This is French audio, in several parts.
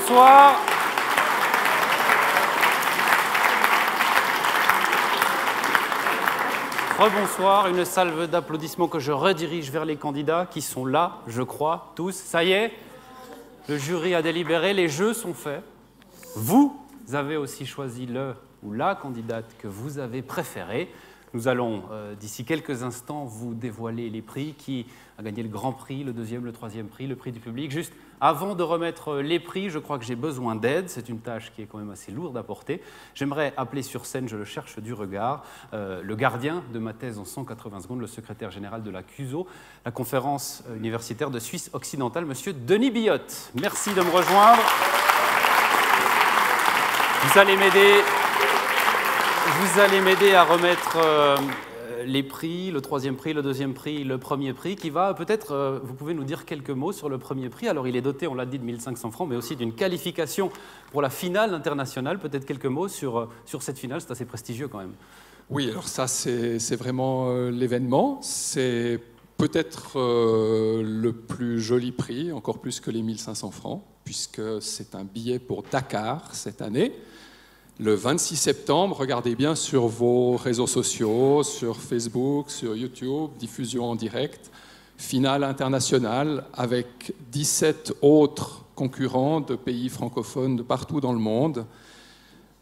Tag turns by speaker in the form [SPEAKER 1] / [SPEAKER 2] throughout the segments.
[SPEAKER 1] Rebonsoir. Rebonsoir, une salve d'applaudissements que je redirige vers les candidats qui sont là, je crois, tous. Ça y est, le jury a délibéré, les jeux sont faits. Vous avez aussi choisi le ou la candidate que vous avez préférée. Nous allons, d'ici quelques instants, vous dévoiler les prix, qui a gagné le grand prix, le deuxième, le troisième prix, le prix du public. Juste avant de remettre les prix, je crois que j'ai besoin d'aide. C'est une tâche qui est quand même assez lourde à porter. J'aimerais appeler sur scène, je le cherche du regard, le gardien de ma thèse en 180 secondes, le secrétaire général de la CUSO, la conférence universitaire de Suisse occidentale, monsieur Denis Billotte. Merci de me rejoindre. Vous allez m'aider à remettre les prix, le troisième prix, le deuxième prix, le premier prix, qui va peut-être, vous pouvez nous dire quelques mots sur le premier prix. Alors il est doté, on l'a dit, de 1 500 francs, mais aussi d'une qualification pour la finale internationale. Peut-être quelques mots sur cette finale, c'est assez prestigieux quand même.
[SPEAKER 2] Oui, alors ça c'est vraiment l'événement. C'est peut-être le plus joli prix, encore plus que les 1 500 francs, puisque c'est un billet pour Dakar cette année. Le 26 septembre, regardez bien sur vos réseaux sociaux, sur Facebook, sur YouTube, diffusion en direct, finale internationale avec 17 autres concurrents de pays francophones de partout dans le monde.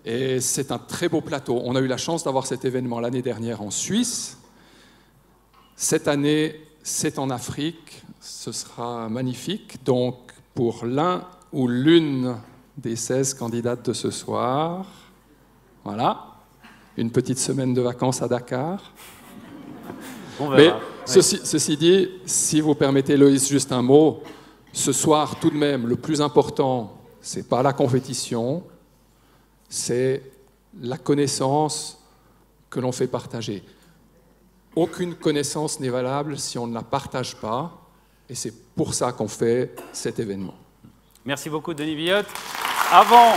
[SPEAKER 2] Et c'est un très beau plateau. On a eu la chance d'avoir cet événement l'année dernière en Suisse. Cette année, c'est en Afrique. Ce sera magnifique. Donc, pour l'un ou l'une des 16 candidates de ce soir, voilà, une petite semaine de vacances à Dakar.
[SPEAKER 1] On verra.
[SPEAKER 2] Mais ceci dit, si vous permettez, Loïs, juste un mot, ce soir, tout de même, le plus important, ce n'est pas la compétition, c'est la connaissance que l'on fait partager. Aucune connaissance n'est valable si on ne la partage pas, et c'est pour ça qu'on fait cet événement.
[SPEAKER 1] Merci beaucoup, Denis Billotte. Avant...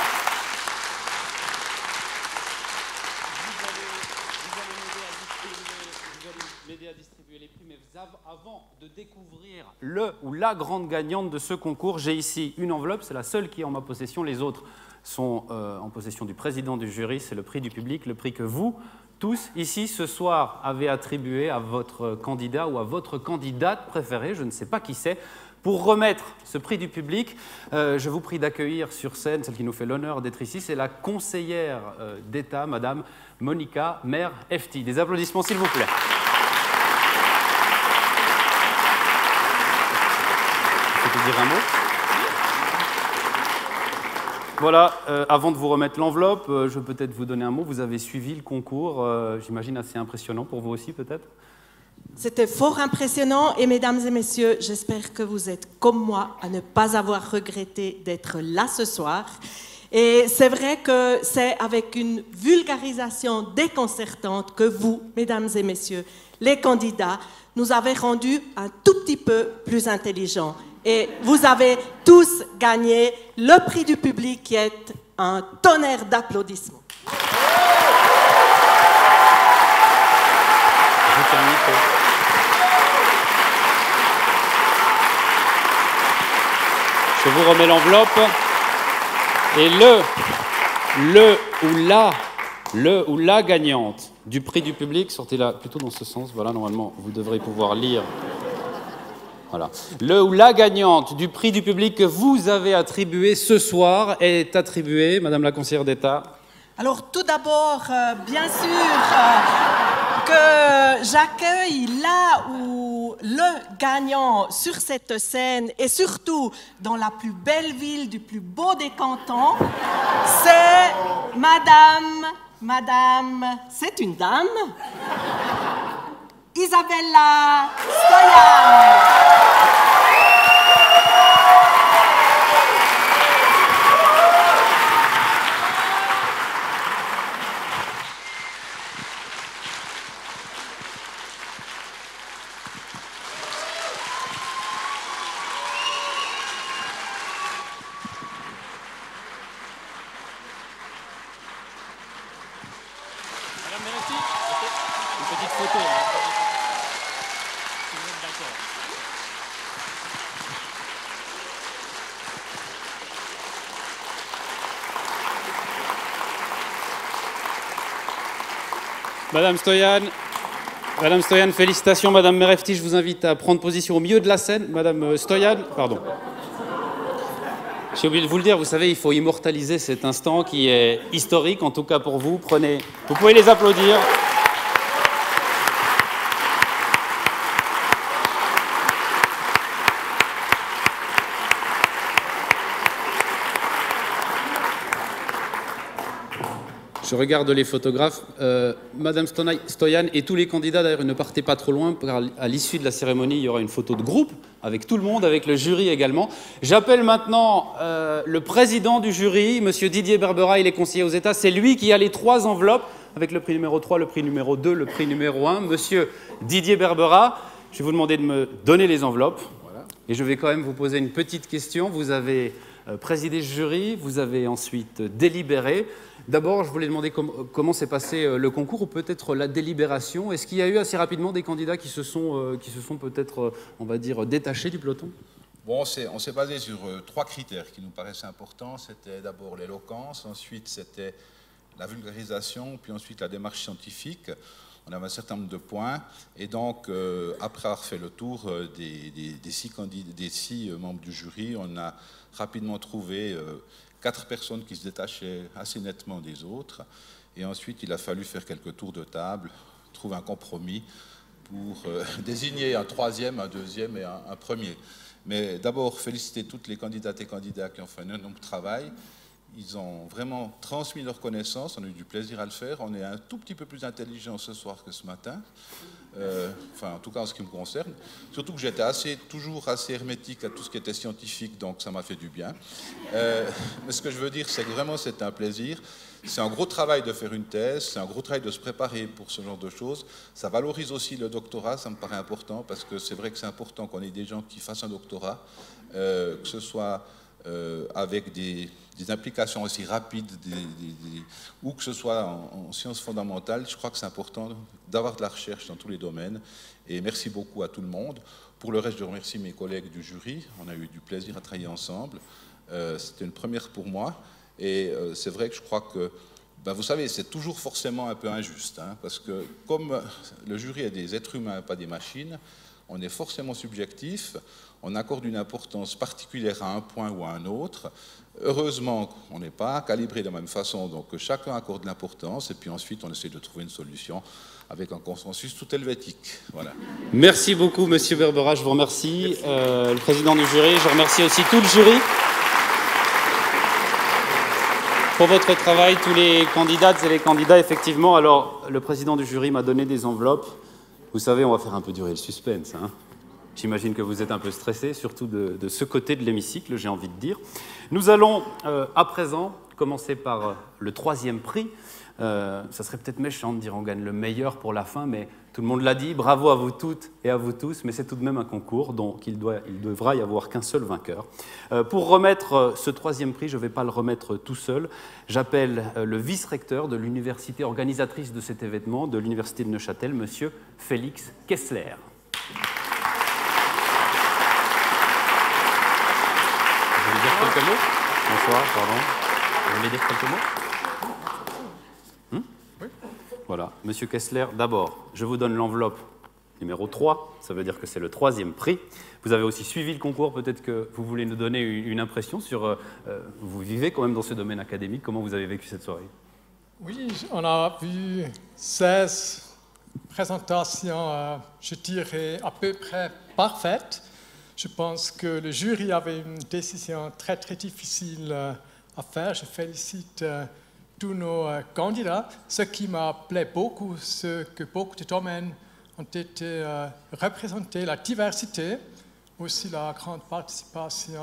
[SPEAKER 1] Avant de découvrir le ou la grande gagnante de ce concours, j'ai ici une enveloppe, c'est la seule qui est en ma possession, les autres sont en possession du président du jury, c'est le prix du public, le prix que vous, tous, ici, ce soir, avez attribué à votre candidat ou à votre candidate préférée, je ne sais pas qui c'est. Pour remettre ce prix du public, je vous prie d'accueillir sur scène, celle qui nous fait l'honneur d'être ici, c'est la conseillère d'État, Madame Monica Mer-Hefti. Des applaudissements, s'il vous plaît. Dire un mot. Voilà, avant de vous remettre l'enveloppe, je vais peut-être vous donner un mot. Vous avez suivi le concours, j'imagine assez impressionnant pour vous aussi peut-être.
[SPEAKER 3] C'était fort impressionnant et mesdames et messieurs, j'espère que vous êtes comme moi à ne pas avoir regretté d'être là ce soir. Et c'est vrai que c'est avec une vulgarisation déconcertante que vous, mesdames et messieurs, les candidats, nous avez rendu un tout petit peu plus intelligents. Et vous avez tous gagné le prix du public qui est un tonnerre d'applaudissements.
[SPEAKER 1] Je vous remets l'enveloppe. Et le ou la gagnante du prix du public, sortez-la plutôt dans ce sens, voilà, normalement, vous devrez pouvoir lire. Voilà. Le ou la gagnante du prix du public que vous avez attribué ce soir est attribuée, Madame la conseillère d'État.
[SPEAKER 3] Alors tout d'abord, bien sûr, que j'accueille là où le gagnant sur cette scène et surtout dans la plus belle ville du plus beau des cantons, c'est c'est une dame, Isabella Stoyan.
[SPEAKER 1] Madame Mer-Hefti, une petite photo. Si vous êtes d'accord. Madame Stoyan, félicitations. Madame Merefti, je vous invite à prendre position au milieu de la scène. Madame Stoyan, pardon. J'ai oublié de vous le dire, vous savez, il faut immortaliser cet instant qui est historique, en tout cas pour vous. Vous pouvez les applaudir. Je regarde les photographes. Madame Stoyan et tous les candidats, d'ailleurs, ne partez pas trop loin, car à l'issue de la cérémonie, il y aura une photo de groupe avec tout le monde, avec le jury également. J'appelle maintenant le président du jury, Monsieur Didier Berbera, il est conseiller aux États. C'est lui qui a les 3 enveloppes, avec le prix numéro 3, le prix numéro 2, le prix numéro 1. Monsieur Didier Berbera, je vais vous demander de me donner les enveloppes. Voilà. Et je vais quand même vous poser une petite question. Vous avez présidé ce jury, vous avez ensuite délibéré. D'abord, je voulais demander comment s'est passé le concours ou peut-être la délibération. Est-ce qu'il y a eu assez rapidement des candidats qui se sont peut-être, on va dire, détachés du peloton?
[SPEAKER 4] Bon, on s'est basé sur 3 critères qui nous paraissaient importants. C'était d'abord l'éloquence, ensuite c'était la vulgarisation, puis ensuite la démarche scientifique. On avait un certain nombre de points. Et donc, après avoir fait le tour des 6 membres du jury, on a rapidement trouvé 4 personnes qui se détachaient assez nettement des autres. Et ensuite, il a fallu faire quelques tours de table, trouver un compromis pour désigner un 3e, un 2e et un 1er. Mais d'abord, féliciter toutes les candidates et candidats qui ont fait un énorme travail. Ils ont vraiment transmis leurs connaissances, on a eu du plaisir à le faire. On est un tout petit peu plus intelligent ce soir que ce matin. Enfin, en tout cas en ce qui me concerne. Surtout que j'étais toujours assez hermétique à tout ce qui était scientifique, donc ça m'a fait du bien. Mais ce que je veux dire, c'est que vraiment c'est un plaisir. C'est un gros travail de faire une thèse, c'est un gros travail de se préparer pour ce genre de choses. Ça valorise aussi le doctorat, ça me paraît important, parce que c'est vrai que c'est important qu'on ait des gens qui fassent un doctorat, que ce soit avec des implications aussi rapides, ou que ce soit en sciences fondamentales. Je crois que c'est important d'avoir de la recherche dans tous les domaines. Et merci beaucoup à tout le monde. Pour le reste, je remercie mes collègues du jury. On a eu du plaisir à travailler ensemble. C'était une première pour moi. Et c'est vrai que je crois que, vous savez, c'est toujours forcément un peu injuste, hein, parce que comme le jury est des êtres humains, pas des machines, on est forcément subjectif, on accorde une importance particulière à un point ou à un autre. Heureusement, on n'est pas calibré de la même façon, donc chacun accorde l'importance, et puis ensuite on essaie de trouver une solution avec un consensus tout helvétique. Voilà.
[SPEAKER 1] Merci beaucoup, Monsieur Berbera, je vous remercie, le président du jury, je remercie aussi tout le jury pour votre travail, tous les candidates et les candidats, effectivement. Alors, le président du jury m'a donné des enveloppes. Vous savez, on va faire un peu durer le suspense, hein. J'imagine que vous êtes un peu stressés, surtout de ce côté de l'hémicycle, j'ai envie de dire. Nous allons, à présent, commencer par le 3e prix. Ça serait peut-être méchant de dire on gagne le meilleur pour la fin, mais tout le monde l'a dit. Bravo à vous toutes et à vous tous, mais c'est tout de même un concours, donc il devra y avoir qu'un seul vainqueur. Pour remettre ce 3e prix, je ne vais pas le remettre tout seul. J'appelle le vice-recteur de l'université organisatrice de cet événement, de l'université de Neuchâtel, Monsieur Félix Kessler. Vous voulez dire quelques mots? Bonsoir, pardon. Vous voulez dire quelques mots? Oui. Voilà, Monsieur Kessler, d'abord, je vous donne l'enveloppe numéro 3, ça veut dire que c'est le 3e prix. Vous avez aussi suivi le concours, peut-être que vous voulez nous donner une impression sur... vous vivez quand même dans ce domaine académique, comment vous avez vécu cette soirée?
[SPEAKER 5] Oui, on a vu 16 présentations, je dirais, à peu près parfaites. Je pense que le jury avait une décision très, très difficile à faire. Je félicite tous nos candidats. Ce qui m'a plu beaucoup, c'est que beaucoup de domaines ont été représentés, la diversité, aussi la grande participation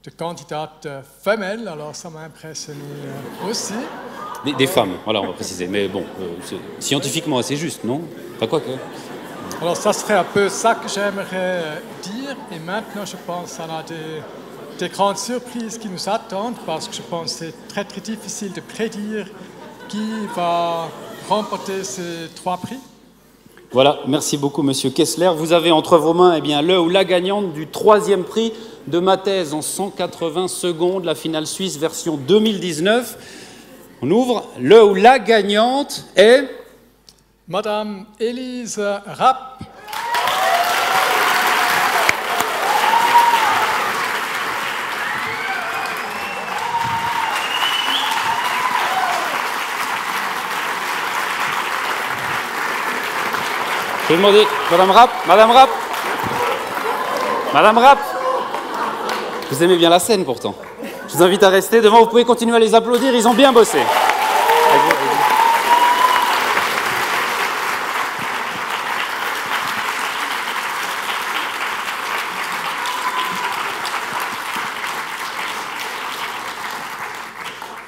[SPEAKER 5] de candidates femelles, alors ça m'a impressionné aussi.
[SPEAKER 1] Des femmes, voilà, on va préciser, mais bon, c'est scientifiquement assez juste, non? Pas quoi que...
[SPEAKER 5] Alors ça serait un peu ça que j'aimerais dire, et maintenant je pense qu'on a des grandes surprises qui nous attendent, parce que je pense que c'est très très difficile de prédire qui va remporter ces 3 prix.
[SPEAKER 1] Voilà, merci beaucoup Monsieur Kessler. Vous avez entre vos mains le ou la gagnante du 3e prix de ma thèse en 180 secondes, la finale suisse version 2019. On ouvre, le ou la gagnante est...
[SPEAKER 5] Madame Élise Rapp.
[SPEAKER 1] Je vais demander, Madame Rapp, Madame Rapp, Madame Rapp. Vous aimez bien la scène pourtant. Je vous invite à rester devant, vous pouvez continuer à les applaudir, ils ont bien bossé.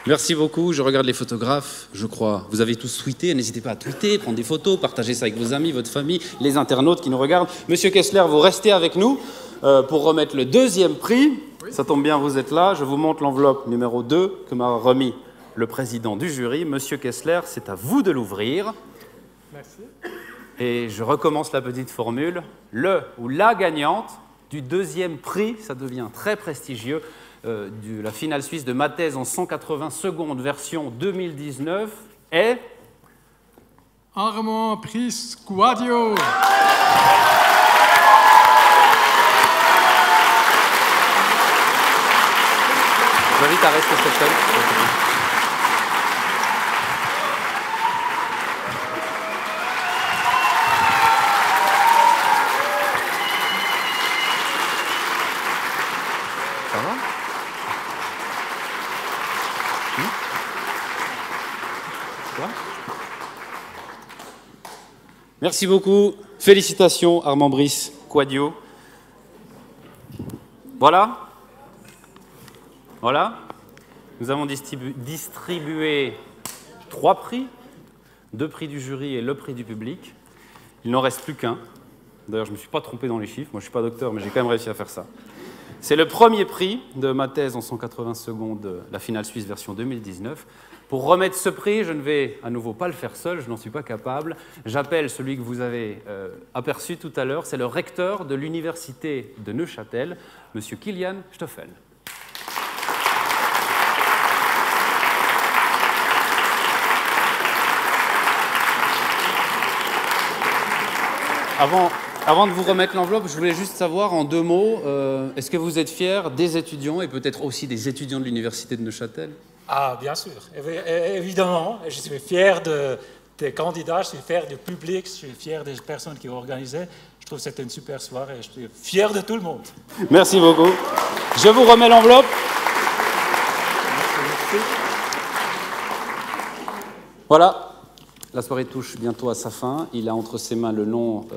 [SPEAKER 1] Merci beaucoup, je regarde les photographes, je crois. Vous avez tous tweeté, n'hésitez pas à tweeter, prendre des photos, partager ça avec vos amis, votre famille, les internautes qui nous regardent. Monsieur Kessler, vous restez avec nous pour remettre le deuxième prix. Oui. Ça tombe bien, vous êtes là. Je vous montre l'enveloppe numéro 2 que m'a remis le président du jury. Monsieur Kessler, c'est à vous de l'ouvrir.
[SPEAKER 5] Merci.
[SPEAKER 1] Et je recommence la petite formule. Le ou la gagnante du deuxième prix, ça devient très prestigieux, de la finale suisse de ma thèse en 180 secondes, version 2019, est...
[SPEAKER 5] Armand Brice Quadio.
[SPEAKER 1] Je vous invite à rester sur scène. Ça va ? Merci beaucoup. Félicitations, Armand Brice Quadio. Voilà. Voilà. Nous avons distribué 3 prix, 2 prix du jury et le prix du public. Il n'en reste plus qu'un. D'ailleurs, je ne me suis pas trompé dans les chiffres. Moi, je ne suis pas docteur, mais j'ai quand même réussi à faire ça. C'est le premier prix de ma thèse en 180 secondes, la finale suisse version 2019. Pour remettre ce prix, je ne vais à nouveau pas le faire seul, je n'en suis pas capable. J'appelle celui que vous avez aperçu tout à l'heure, c'est le recteur de l'université de Neuchâtel, M. Kilian Stoffel. Avant de vous remettre l'enveloppe, je voulais juste savoir en 2 mots, est-ce que vous êtes fiers des étudiants et peut-être aussi des étudiants de l'université de Neuchâtel ?
[SPEAKER 6] Ah, bien sûr, évidemment. Je suis fier des candidats, je suis fier du public, je suis fier des personnes qui ont organisé. Je trouve que c'était une super soirée et je suis fier de tout le monde.
[SPEAKER 1] Merci beaucoup. Je vous remets l'enveloppe.
[SPEAKER 6] Merci.
[SPEAKER 1] Voilà. La soirée touche bientôt à sa fin. Il a entre ses mains le nom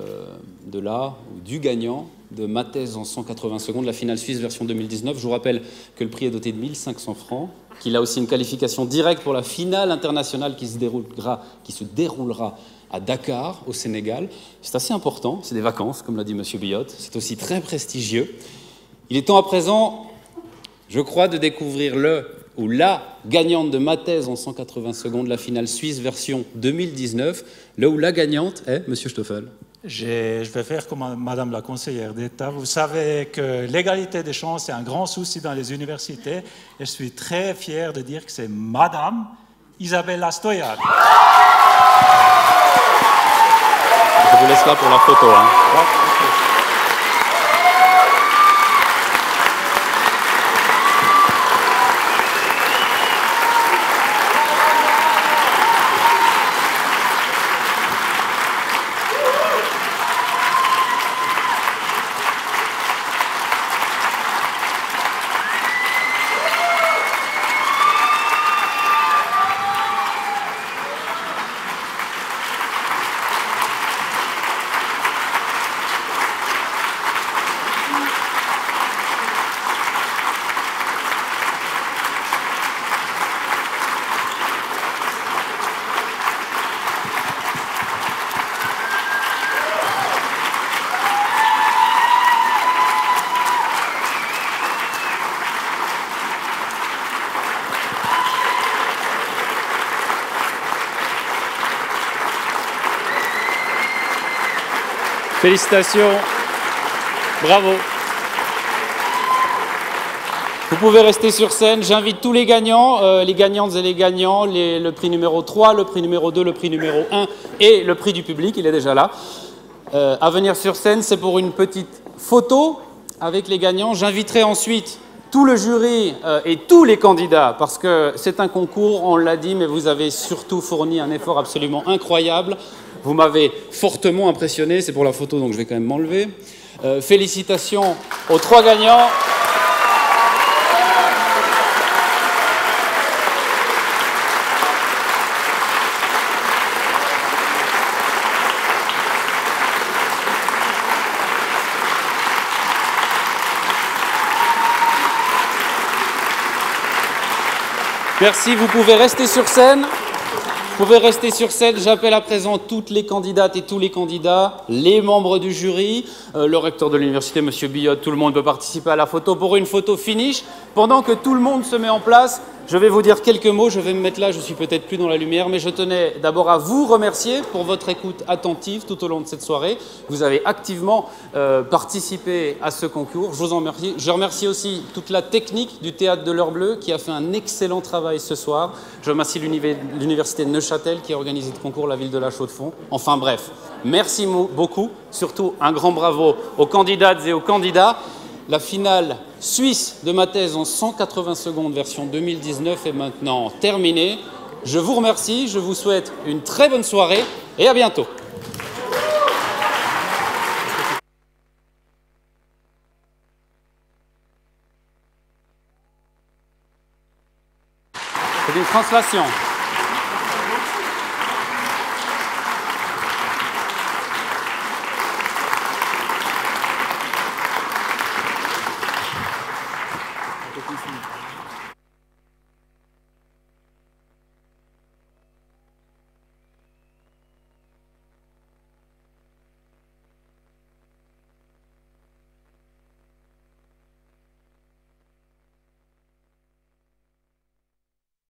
[SPEAKER 1] de la ou du gagnant de ma thèse en 180 secondes, la finale suisse version 2019. Je vous rappelle que le prix est doté de 1 500 francs, qu'il a aussi une qualification directe pour la finale internationale qui se déroulera à Dakar, au Sénégal. C'est assez important, c'est des vacances, comme l'a dit M. Biot. C'est aussi très prestigieux. Il est temps à présent, je crois, de découvrir le ou la gagnante de ma thèse en 180 secondes, la finale suisse version 2019. Le ou la gagnante est M. Stoffel.
[SPEAKER 6] Je vais faire comme Madame la conseillère d'État. Vous savez que l'égalité des chances est un grand souci dans les universités. Et je suis très fier de dire que c'est Madame Isabella Stoyan.
[SPEAKER 1] Je vous laisse là pour la photo. Hein. Félicitations, bravo. Vous pouvez rester sur scène. J'invite tous les gagnants, les gagnantes et les gagnants, le prix numéro 3, le prix numéro 2, le prix numéro 1 et le prix du public, il est déjà là, à venir sur scène. C'est pour une petite photo avec les gagnants. J'inviterai ensuite tout le jury et tous les candidats, parce que c'est un concours, on l'a dit, mais vous avez surtout fourni un effort absolument incroyable. Vous m'avez fortement impressionné, c'est pour la photo, donc je vais quand même m'enlever. Félicitations aux 3 gagnants. Merci, vous pouvez rester sur scène. Vous pouvez rester sur scène. J'appelle à présent toutes les candidates et tous les candidats, les membres du jury, le recteur de l'université, M. Billot, tout le monde peut participer à la photo pour une photo finish. Pendant que tout le monde se met en place, je vais vous dire quelques mots. Je vais me mettre là, je suis peut-être plus dans la lumière, mais je tenais d'abord à vous remercier pour votre écoute attentive tout au long de cette soirée. Vous avez activement participé à ce concours. Je vous en remercie. Je remercie aussi toute la technique du Théâtre de l'Heure Bleue qui a fait un excellent travail ce soir. Je remercie l'université de Neuchâtel qui a organisé le concours, la ville de La Chaux-de-Fonds. Enfin bref, merci beaucoup. Surtout un grand bravo aux candidates et aux candidats. La finale suisse de ma thèse en 180 secondes, version 2019, est maintenant terminée. Je vous remercie, je vous souhaite une très bonne soirée et à bientôt. C'est une translation. Thank you.